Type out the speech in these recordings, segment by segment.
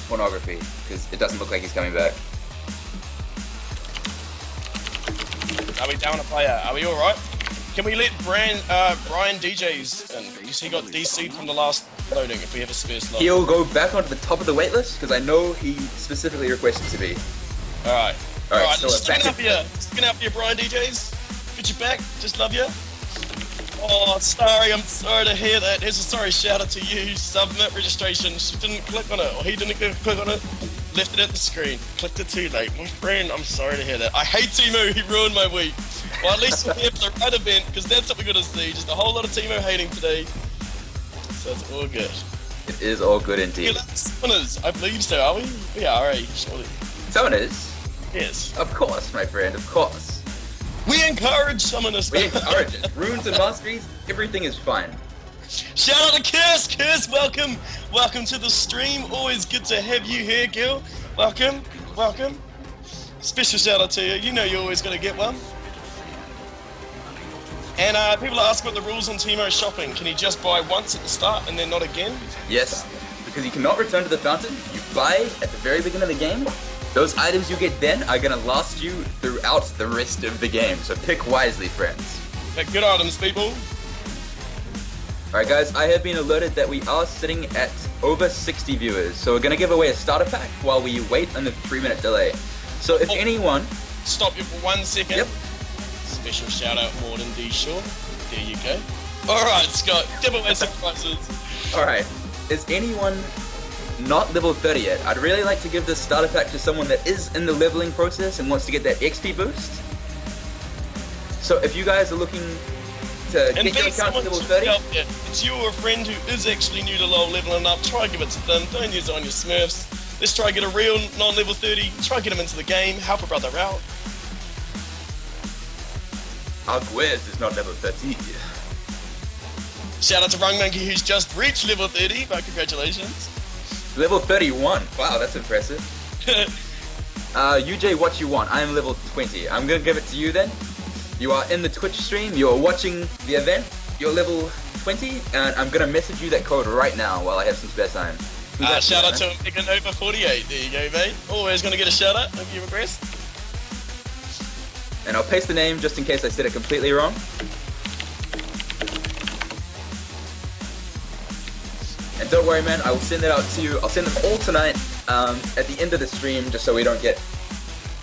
pornography, because it doesn't look like he's coming back. Are we down a player? Are we alright? Can we let Brian DJs in? Because he got DC'd from the last loading if we have a spare slot. He'll go back onto the top of the waitlist, because I know he specifically requested to be. Alright. So sticking up here, Brian DJs. Get your back, just love you. Oh, sorry, I'm sorry to hear that. Here's a sorry shout out to you. Submit registration. She didn't click on it, or he didn't click on it. Left it at the screen. Clicked it too late. My friend, I'm sorry to hear that. I hate Teemo, he ruined my week. Well, at least we're here for the right event, because that's what we're going to see. Just a whole lot of Teemo hating today. So it's all good. It is all good indeed. Summoners, I believe so, are we? We are, surely. Summoners? Yes. Of course, my friend, of course. We encourage summoners. We encourage it. Runes and masteries, everything is fine. Shout out to Curse! Curse, welcome! Welcome to the stream. Always good to have you here, Gil. Welcome. Special shout out to you. You know you're always going to get one. And people ask what the rules on Teemo shopping. Can you just buy once at the start and then not again? Yes, because you cannot return to the fountain. You buy at the very beginning of the game. Those items you get then are going to last you throughout the rest of the game. So pick wisely, friends. Pick good items, people. Alright guys, I have been alerted that we are sitting at over 60 viewers. So we're going to give away a starter pack while we wait on the 3-minute delay. So if anyone... Stop you for 1 second. Yep. Special shout out, Morden D. Shaw. There you go. Alright, Scott, give away some prizes. Alright, is anyone not level 30 yet? I'd really like to give this starter pack to someone that is in the leveling process and wants to get that XP boost. So if you guys are looking to get your account to level 30... It's you or a friend who is actually new to LoL leveling up, try and give it to them, don't use it on your smurfs. Let's try and get a real non-level 30, try and get them into the game, help a brother out. Arguez is not level 30. Shout out to Rung Monkey who's just reached level 30, but congratulations. Level 31, wow, that's impressive. UJ, what you want? I am level 20. I'm gonna give it to you then. You are in the Twitch stream, you are watching the event, you're level 20, and I'm gonna message you that code right now while I have some spare time. Shout out to Megan over 48, there you go, mate. Always gonna get a shout out if you request. And I'll paste the name just in case I said it completely wrong. And don't worry, man, I will send that out to you. I'll send them all tonight at the end of the stream, just so we don't get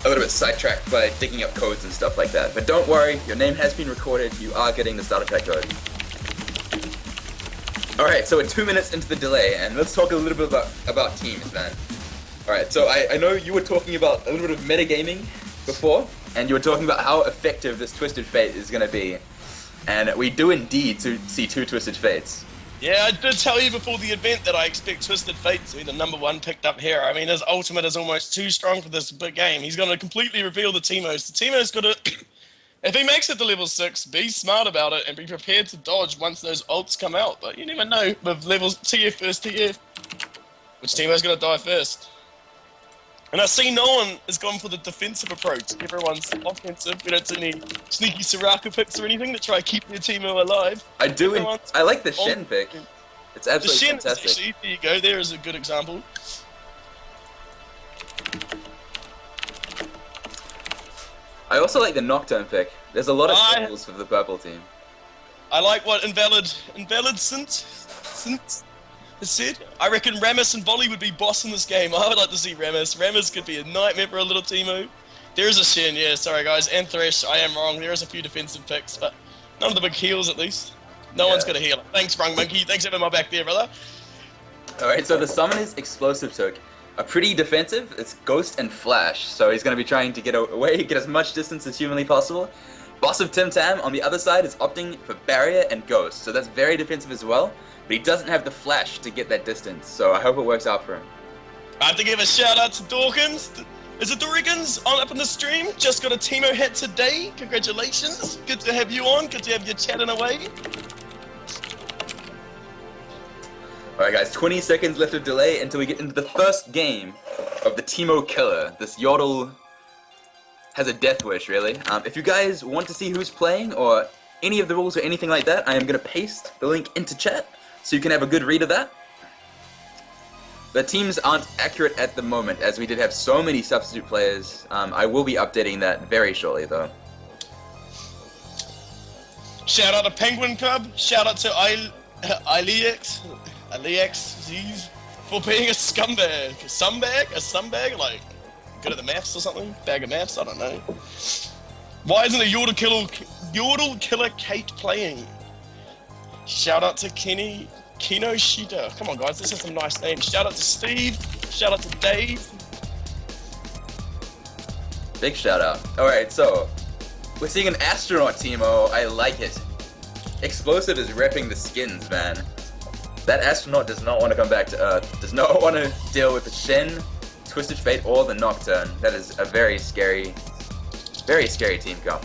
a little bit sidetracked by digging up codes and stuff like that. But don't worry, your name has been recorded. You are getting the starter pack code. Alright, so we're 2 minutes into the delay, and let's talk a little bit about teams, man. Alright, so I know you were talking about a little bit of metagaming before, and you were talking about how effective this Twisted Fate is going to be. And we do indeed see 2 Twisted Fates. Yeah, I did tell you before the event that I expect Twisted Fate to be the #1 picked up hero. I mean, his ultimate is almost too strong for this big game. He's going to completely reveal the Teemos. The Teemo's got to, if he makes it to level 6, be smart about it and be prepared to dodge once those ults come out. But you never know with levels TF versus TF, which Teemo's going to die first. And I see no one has gone for the defensive approach. Everyone's offensive. We don't see any sneaky Soraka picks or anything to try to keep your Teemo alive. I do. I like the Shen pick. It's absolutely fantastic. The Shen, actually, there you go. There is a good example. I also like the Nocturne pick. There's a lot of skills for the purple team. I like what Invalid Sint has said. I reckon Rammus and Volley would be boss in this game. I would like to see Rammus. Rammus could be a nightmare for a little Teemo. There is a Shen, yeah, sorry guys. And Thresh, I am wrong. There is a few defensive picks, but none of the big heals at least. No one's got a healer. Thanks, Rung Monkey. Thanks for having my back there, brother. Alright, so the Summoner's explosive took are pretty defensive. It's Ghost and Flash, so he's going to be trying to get away, get as much distance as humanly possible. Boss of Tim Tam on the other side is opting for Barrier and Ghost, so that's very defensive as well. But he doesn't have the flash to get that distance, so I hope it works out for him. I have to give a shout out to Dawkins. Is it Dorigans on up in the stream? Just got a Teemo hat today. Congratulations. Good to have you on. Good to have you chatting away. Alright guys, 20 seconds left of delay until we get into the first game of the Teemo Killer. This Yordle has a death wish, really. If you guys want to see who's playing or any of the rules or anything like that, I am going to paste the link into chat so you can have a good read of that. The teams aren't accurate at the moment, as we did have so many substitute players. I will be updating that very shortly, though. Shout out to Penguin Club. Shout out to Alex Z's for being a scumbag. A scumbag? Like, good at the maths or something? Bag of maths? I don't know. Why isn't a Yordle Killer Kate playing? Shout out to Kino Shida. Come on, guys, this is some nice names. Shout out to Steve. Shout out to Dave. Big shout out. Alright, so we're seeing an astronaut Teemo. I like it. Explosive is repping the skins, man. That astronaut does not want to come back to Earth. Does not want to deal with the Shen, Twisted Fate, or the Nocturne. That is a very scary team comp.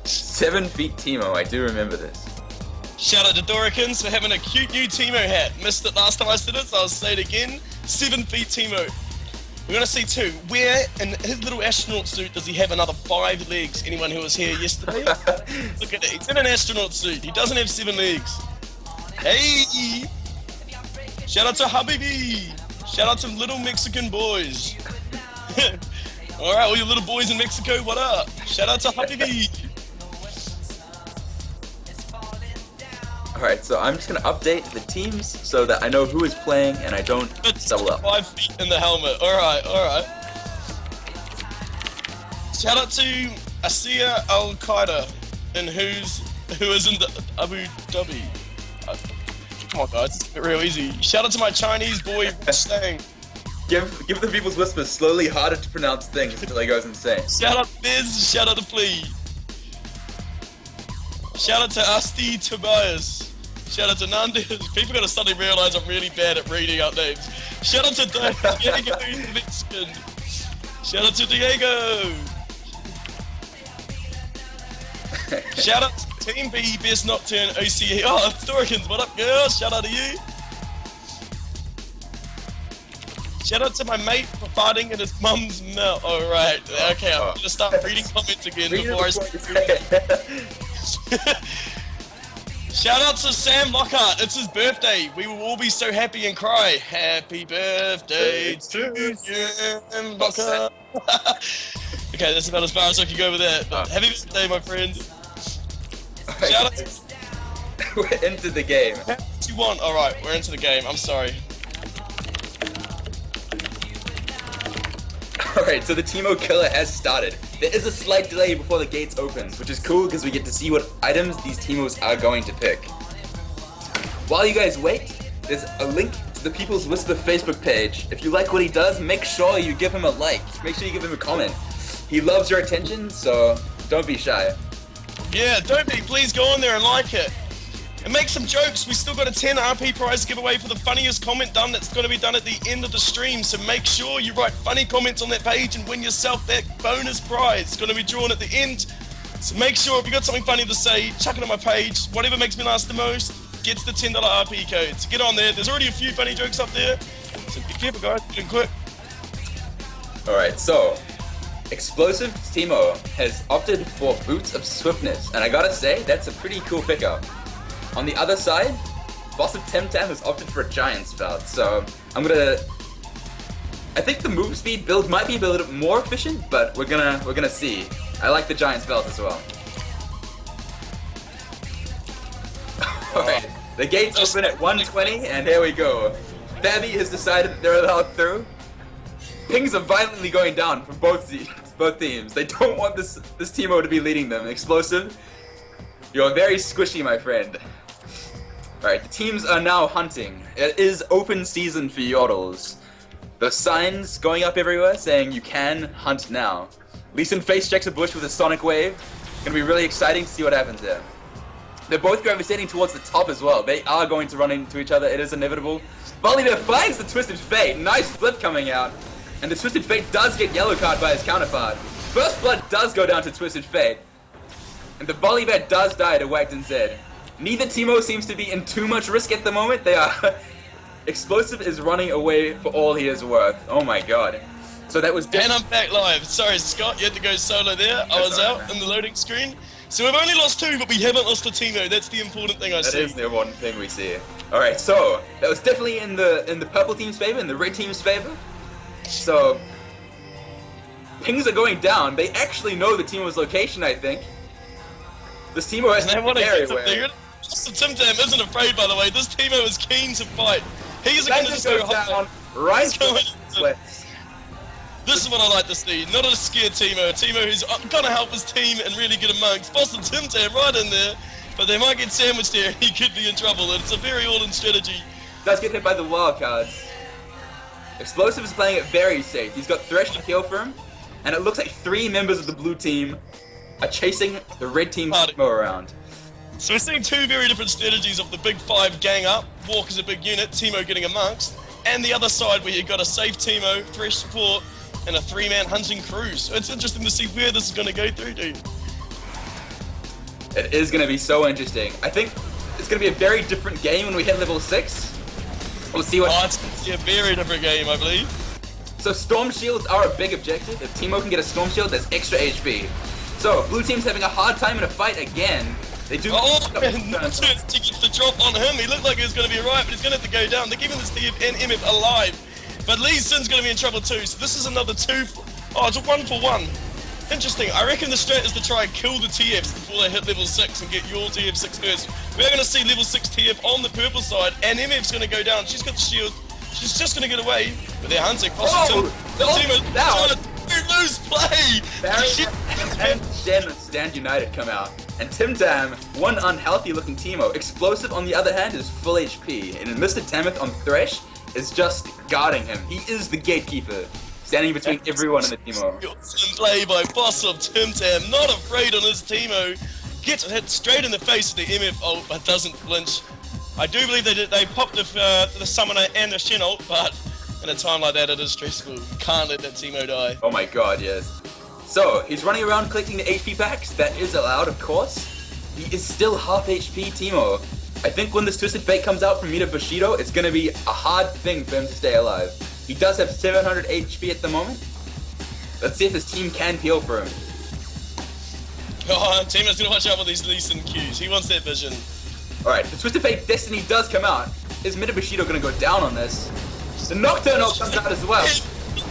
7 feet Teemo, I do remember this. Shout out to Dorikins for having a cute new Teemo hat. Missed it last time I said it, so I'll say it again. 7 feet Teemo. We're gonna see 2. Where in his little astronaut suit does he have another 5 legs? Anyone who was here yesterday? Look at it, he's in an astronaut suit. He doesn't have 7 legs. Hey! Shout out to Habibi! Shout out to little Mexican boys. Alright, all you little boys in Mexico, what up? Shout out to Habibi! Alright, so I'm just gonna update the teams so that I know who is playing and I don't double up. 5 feet in the helmet. Alright, alright. Shout out to Asia Al Qaeda, and who is in the Abu Dhabi. Come on, guys, it's real easy. Shout out to my Chinese boy Stang. Give the People's Whisper slowly harder to pronounce things until he goes insane. Shout out to Biz, shout out to Flea. Shout out to Asti Tobias. Shout out to Nandez. People gotta suddenly realize I'm really bad at reading out names. Shout out to Diego the Mexican. Shout out to Diego. Shout out to Team B, Best Nocturne, OCE. Oh, Storkins, what up, girl? Shout out to you. Shout out to my mate for farting in his mum's mouth. Alright, okay, I'm gonna start reading comments again before I start. Shout out to Sam Lockhart, it's his birthday. We will all be so happy and cry. Happy birthday to Sam Lockhart. Okay, that's about as far as I can go with that. But happy birthday, my friend. Shout out to... We're into the game. What do you want? Alright, we're into the game, I'm sorry. Alright, so the Teemo Killer has started. There is a slight delay before the gates opens, which is cool because we get to see what items these Teemos are going to pick. While you guys wait, there's a link to the People's Whisper Facebook page. If you like what he does, make sure you give him a like. Make sure you give him a comment. He loves your attention, so don't be shy. Yeah, don't be. Please go on there and like it. And make some jokes. We still got a 10 RP prize giveaway for the funniest comment done that's going to be done at the end of the stream. So make sure you write funny comments on that page and win yourself that bonus prize. It's going to be drawn at the end. So make sure if you got something funny to say, chuck it on my page. Whatever makes me laugh the most gets the $10 RP code. So get on there. There's already a few funny jokes up there. So be careful, guys. Get in quick. Alright, so Explosive Teemo has opted for Boots of Swiftness. And I gotta say, that's a pretty cool pickup. On the other side, Boss of Temtem has opted for a Giant Spout, so I think the move speed build might be a little bit more efficient, but we're gonna see. I like the Giant Spout as well. Alright, the gates open at 120, and here we go. Fabby has decided that they're allowed through. Pings are violently going down from both teams. They don't want this Teemo to be leading them. Explosive, you're very squishy, my friend. Alright, the teams are now hunting. It is open season for Yordles. The signs going up everywhere saying you can hunt now. Lee Sin face checks a bush with a Sonic Wave. Gonna be really exciting to see what happens there. They're both gravitating towards the top as well. They are going to run into each other, it is inevitable. Volibear finds the Twisted Fate. Nice flip coming out. And the Twisted Fate does get yellow card by his counterpart. First Blood does go down to Twisted Fate. And the Volibear does die to Wagton Zed. Neither Teemo seems to be in too much risk at the moment. They are... Explosive is running away for all he is worth. Oh my god. So that was... And I'm back live. Sorry, Scott, you had to go solo there. I was out in the loading screen. So we've only lost 2, but we haven't lost a Teemo. That's the important thing I see. That is the one thing we see. Alright, so that was definitely in the purple team's favor, in the red team's favor. So pings are going down. They actually know the Teemo's location, I think. This Teemo has And they to want to very get well. Tim Tam isn't afraid, by the way. This Teemo is keen to fight. He's going to just go down right He's going sweats. This is what I like to see. Not a scared Teemo. A Teemo who's going to help his team and really get amongst. Boss and Tim Tam right in there. But they might get sandwiched here and he could be in trouble. And it's a very all-in strategy. Does get hit by the wild cards. Explosive is playing it very safe. He's got Thresh to kill for him. And it looks like 3 members of the blue team are chasing the red team's Teemo around. So we're seeing 2 very different strategies of the big 5 gang up. Walk as a big unit, Teemo getting amongst. And the other side where you've got a safe Teemo, Thresh support, and a 3-man hunting crew. So it's interesting to see where this is going to go through, dude. It is going to be so interesting. I think it's going to be a very different game when we hit level 6. We'll see what... Oh, it's going to be a very different game, I believe. So Storm Shields are a big objective. If Teemo can get a Storm Shield, that's extra HP. So, blue team's having a hard time in a fight again. They do... Oh, man, to get the drop on him. He looked like he was going to be alright, but he's going to have to go down. They're keeping this TF and MF alive. But Lee Sin's going to be in trouble too, so this is another 2... Oh, it's a 1-for-1. Interesting. I reckon the strat is to try and kill the TFs before they hit level 6 and get your TF6 first. We're going to see level 6 TF on the purple side, and MF's going to go down. She's got the shield. She's just going to get away, but they're hunting. The team is down. Lose play! And then Stand United come out. And Tim Tam, one unhealthy looking Teemo. Explosive, on the other hand, is full HP. And Mr. Tamith on Thresh is just guarding him. He is the gatekeeper, standing between everyone in the Teemo. Play by boss of Tim Tam, not afraid on his Teemo. Gets hit straight in the face with the MF ult, but doesn't flinch. I do believe they popped the summoner and the Shen ult, but in a time like that, it is stressful. You can't let that Teemo die. Oh my god, yes. So, he's running around collecting the HP packs. That is allowed, of course. He is still half HP Teemo. I think when this Twisted Fate comes out from Mita Bushido, it's going to be a hard thing for him to stay alive. He does have 700 HP at the moment. Let's see if his team can peel for him. Oh, Teemo's going to watch out for these Lee Sin Qs. He wants that vision. Alright, the Twisted Fate Destiny does come out. Is Mita Bushido going to go down on this? The Nocturnal comes out as well.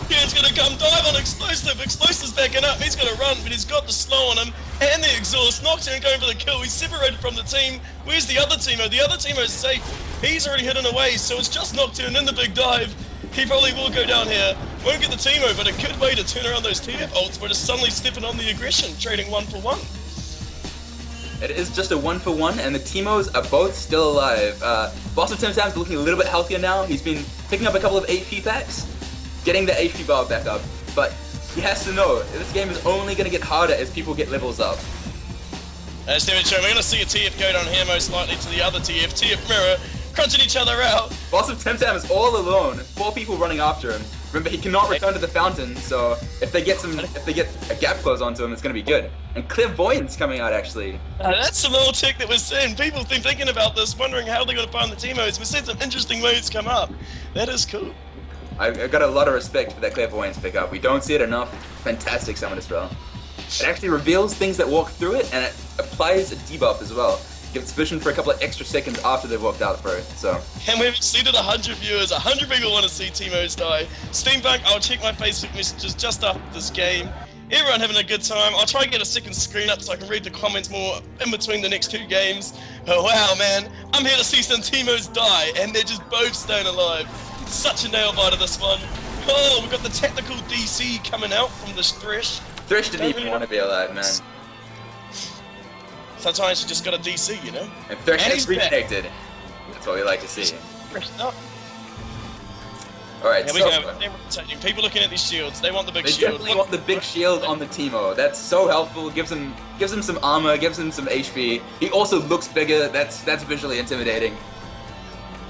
He's gonna come dive on Explosive. Explosive's backing up. He's gonna run, but he's got the slow on him and the exhaust. Nocturne going for the kill. He's separated from the team. Where's the other Teemo? The other Teemo's safe. He's already hidden away, so it's just Nocturne in the big dive. He probably will go down here. Won't get the Teemo, but a good way to turn around those TF ults, but just suddenly stepping on the aggression, trading 1-for-1. It is just a 1-for-1, and the Teemos are both still alive. Boss of Tim Tam's looking a little bit healthier now. He's been picking up a couple of HP packs, getting the HP bar back up, but he has to know this game is only going to get harder as people get levels up. As David showed, we're going to see a TF go down here most likely to the other TF. TF Mirror crunching each other out. Boss of Tim Tam is all alone. 4 people running after him. Remember, he cannot return to the fountain, so if they get a gap close onto him, it's going to be good. And Clairvoyance coming out, actually. That's some old tech that we're seeing. People have been thinking about this, wondering how they're going to find the Teemos. We've seen some interesting ways come up. That is cool. I got a lot of respect for that Clairvoyance pickup. We don't see it enough. Fantastic summoner spell. It actually reveals things that walk through it, and it applies a debuff as well. Gives vision for a couple of extra seconds after they've walked out for it, so. And we've exceeded 100 viewers. 100 people want to see Teemos die. Steampunk, I'll check my Facebook messages just after this game. Everyone having a good time. I'll try and get a second screen up so I can read the comments more in between the next 2 games. Oh wow, man. I'm here to see some Teemos die, and they're just both staying alive. Such a nail biter, this one. Oh, we've got the tactical DC coming out from this Thresh. Thresh didn't even want to be alive, man. Sometimes you just got a DC, you know? And Thresh is reconnected. That's what we like to see. Threshed up. Alright, Here we so go. They're rotating. People looking at these shields, they want the big they shield. definitely want the big shield on the Teemo. That's so helpful. Gives him some armor, gives him some HP. He also looks bigger. That's visually intimidating.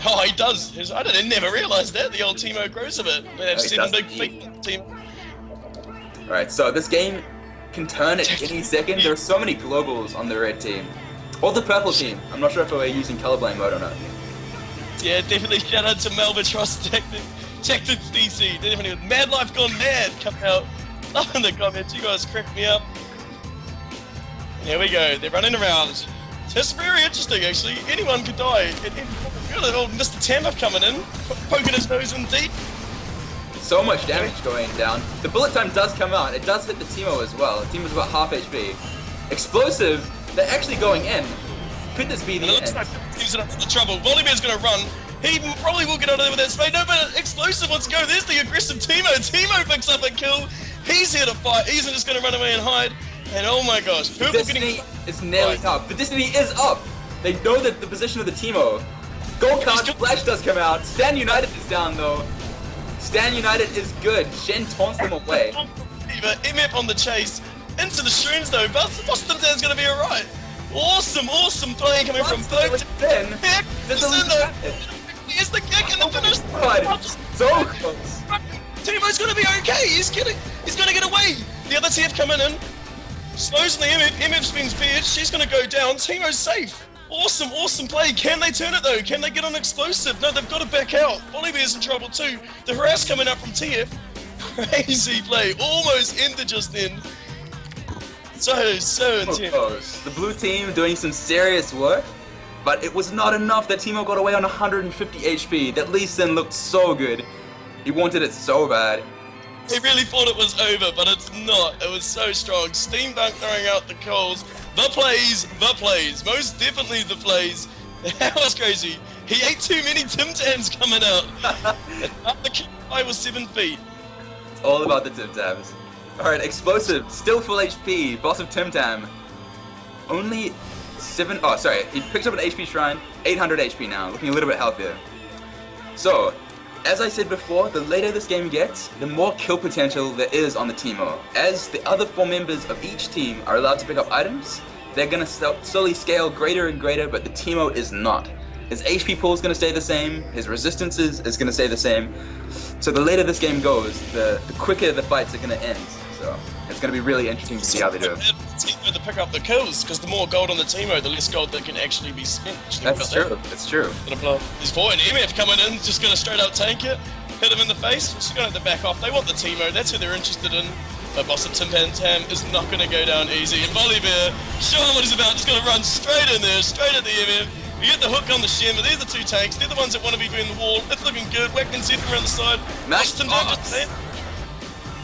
Oh, he does. I never realized that. The old Teemo grows a bit. They have he 7 does big indeed. feet team. Alright, so this game can turn at any second. There are so many globals on the red team. Or the purple team. I'm not sure if we're using colorblind mode or not. Yeah, definitely shout out to Melbatros Tactic DC. Definitely Mad Life Gone Mad come out. Love in the comments. You guys crack me up. Here we go. They're running around. This is very interesting, actually. Anyone could die. Good old Mr. Tampa coming in, poking his nose in deep. So much damage going down. The bullet time does come out. It does hit the Teemo as well. Teemo's about half HP. Explosive, they're actually going in. Could this be the end? It looks like he's in trouble. Volibear's gonna run. He probably will get out of there with that spade. No, but Explosive wants to go. There's the aggressive Teemo. Teemo picks up a kill. He's here to fight. He's just gonna run away and hide. And oh my gosh, Purple Destiny is nearly up. The Destiny is up. They know that the position of the Teemo. Gold card Flash does come out. Stan United is down though. Stan United is good. Shen taunts them away. MF on the chase. Into the shrooms though. Boston Dan's gonna be alright. Awesome play coming from both. Here's the kick and the finish. So close. Teemo's gonna be okay. He's gonna get away. The other TF coming in. Slows in the MF spins beard. She's gonna go down. Teemo's safe. Awesome play. Can they turn it though? Can they get on Explosive? No, they've got to back out. Volibear's in trouble too. The harass coming up from TF. Crazy play. Almost ended just then. So intense. Close. The blue team doing some serious work, but it was not enough that Teemo got away on 150 HP. That Lee Sin looked so good. He wanted it so bad. He really thought it was over, but it's not. It was so strong. Steam Dunk throwing out the calls. The plays. Most definitely the plays. That was crazy. He ate too many Tim Tams coming out. The kick was 7 feet. It's all about the Tim Tams. Alright, Explosive, still full HP, boss of Tim Tam. Only 7, oh sorry, he picked up an HP shrine, 800 HP now, looking a little bit healthier. So, as I said before, the later this game gets, the more kill potential there is on the Teemo. As the other 4 members of each team are allowed to pick up items, they're gonna slowly scale greater and greater, but the Teemo is not. His HP pool is gonna stay the same, his resistances is gonna stay the same. So the later this game goes, the quicker the fights are gonna end. So it's gonna be really interesting to see how they do. Teemo to pick up the kills, because the more gold on the Teemo, the less gold that can actually be spent. That's true. That's true. He's forward. MF coming in, just gonna straight up tank it, hit him in the face. She's gonna have to back off. They want the Teemo. That's who they're interested in. But boss of Tim Tam is not gonna go down easy. And Volibear, show him what he's about. Just gonna run straight in there, straight at the MF. You get the hook on the Shen, but these are 2 tanks. They're the ones that want to be doing the wall. It's looking good. Whack and zip around the side. Nice box.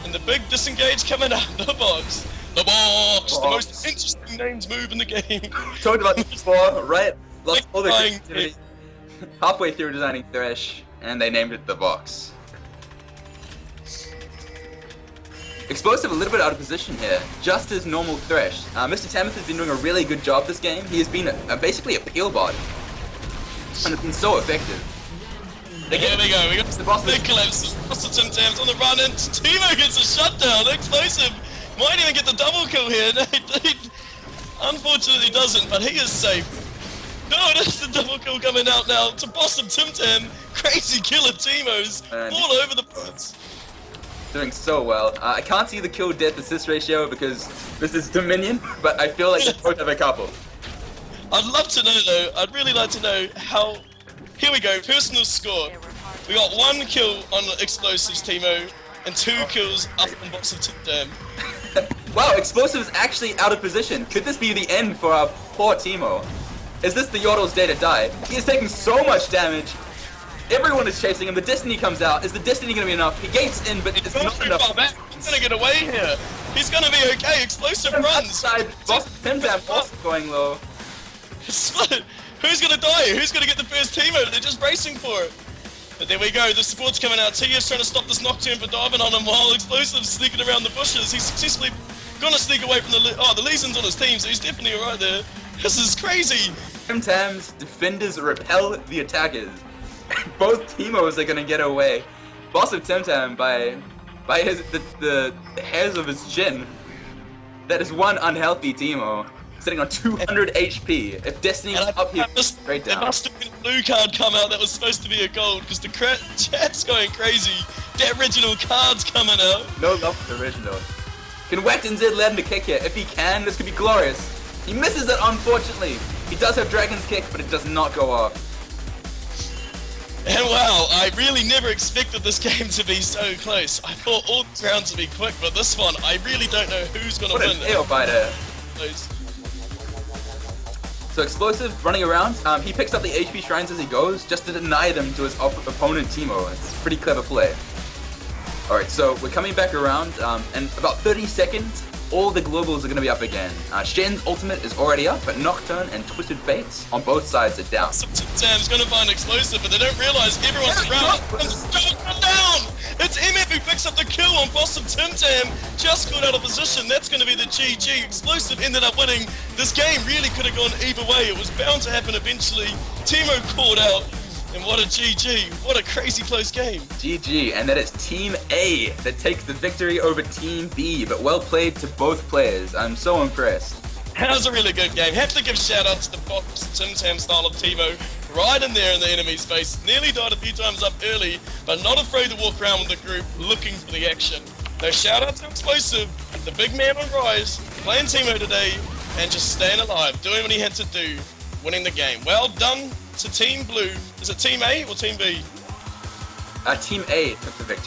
And the big disengage coming up. The box. The most interesting names move in the game. Talked about this before, right? Lost all the creativity. Halfway through designing Thresh, and they named it the box. Explosive a little bit out of position here, just as normal Thresh. Mr. Tamith has been doing a really good job this game. He has been basically a peel bot, and it's been so effective. Here we go, we got the big collapse. Tim Tam's on the run, and Teemo gets a shutdown. Explosive might even get the double kill here. No, he unfortunately doesn't, but he is safe. No, that's the double kill coming out now to boss of Tim Tam. Crazy killer Teemos all over the place. Doing so well. I can't see the kill death assist ratio because this is Dominion, but I feel like they both have a couple. I'd love to know though, I'd really like to know how... Here we go, personal score. We got 1 kill on Explosives Teemo and 2 kills up on box of Tim Tam. Wow, Explosive is actually out of position. Could this be the end for our poor Teemo? Is this the Yordle's day to die? He is taking so much damage. Everyone is chasing him. The Destiny comes out. Is the Destiny going to be enough? He gates in, but it's not enough. He's going to get away here. He's going to be okay. Explosive runs. Tim Tam also going low. Who's going to die? Who's going to get the first Teemo? They're just racing for it. But there we go. The support's coming out. Tia's trying to stop this Nocturne for diving on him while Explosive's sneaking around the bushes. He's successfully going to sneak away from the... Oh, the Lee Sin's on his team, so he's definitely right there. This is crazy. Tim Tam's defenders repel the attackers. Both Teemos are gonna get away. Boss of Tim Tam by the hairs of his chin. That is one unhealthy Teemo. Sitting on 200 HP. If Destiny's up here, straight down. There must have been a blue card come out that was supposed to be a gold because the chat's going crazy. The original card's coming out. No love for the original. Can Whacked and Zed land a kick here? If he can, this could be glorious. He misses it, unfortunately. He does have Dragon's Kick, but it does not go off. And wow, I really never expected this game to be so close. I thought all the rounds would be quick, but this one, I really don't know who's going to win. What a nail biter. So Explosive running around, he picks up the HP shrines as he goes, just to deny them to his opponent Teemo. It's a pretty clever play. Alright, so we're coming back around, and about 30 seconds, all the globals are going to be up again. Shen's ultimate is already up, but Nocturne and Twisted Fates on both sides are down. Sam's going to find Explosive, but they don't realize everyone's around. And down! It's MF who picks up the kill on boss of Tim Tam. Just got out of position. That's going to be the GG. Explosive ended up winning. This game really could have gone either way. It was bound to happen eventually. Teemo called out. And what a GG. What a crazy close game. GG, and that is Team A that takes the victory over Team B, but well played to both players. I'm so impressed. That was a really good game. Have to give shout out to the box Tim Tam style of Teemo. Right in there in the enemy's face. Nearly died a few times up early, but not afraid to walk around with the group looking for the action. So shout out to Explosive, the big man on Rise, playing Teemo today, and just staying alive, doing what he had to do, winning the game. Well done to Team Blue. Is it Team A or Team B? Team A took the victory.